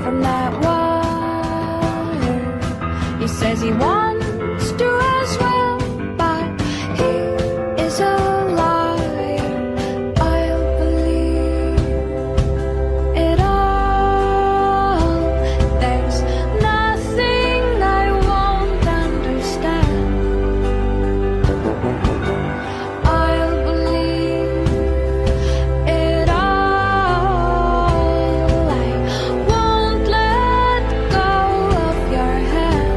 from that wire. He says he wants to as well, but he is a liar. I'll believe it all. There's nothing I won't understand. I'll believe it all. I won't let go of your hand.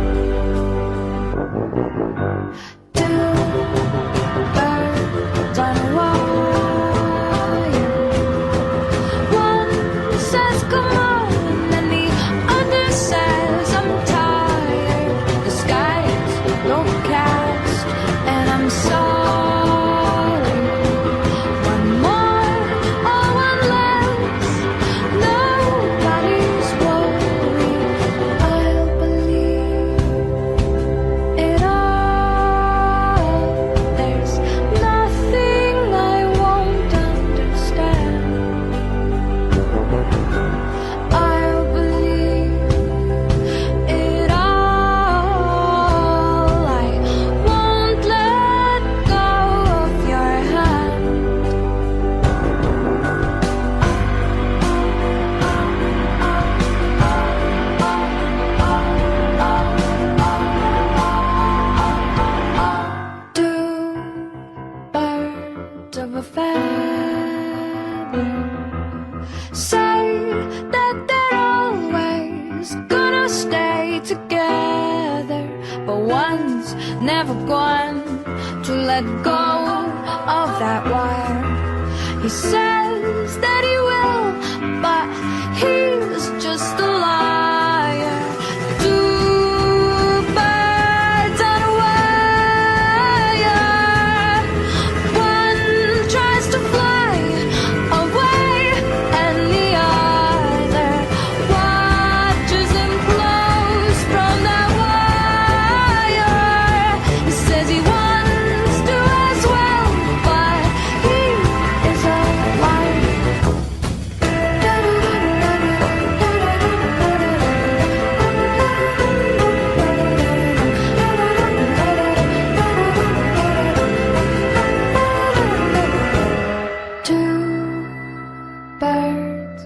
Two birds on a wire. One says come on, and the other says I'm tired. The sky's overcast, and I'm sorry. One more or one less, nobody's worried. I'll believe it all. There's nothing I won't understand. I'll believe it all. I won't let go of your hand. Two birds of a feather say that they're always gonna stay together, but one's never going to let go of that wire. He says that he will, but he's just a liar. Two birds on a wire. One tries to fly away, and the other watches him close from that wire. He says he wants to as well, but he is a liar. Two birds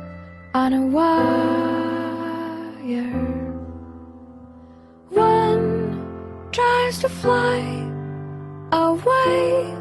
on a wire. One tries to fly away,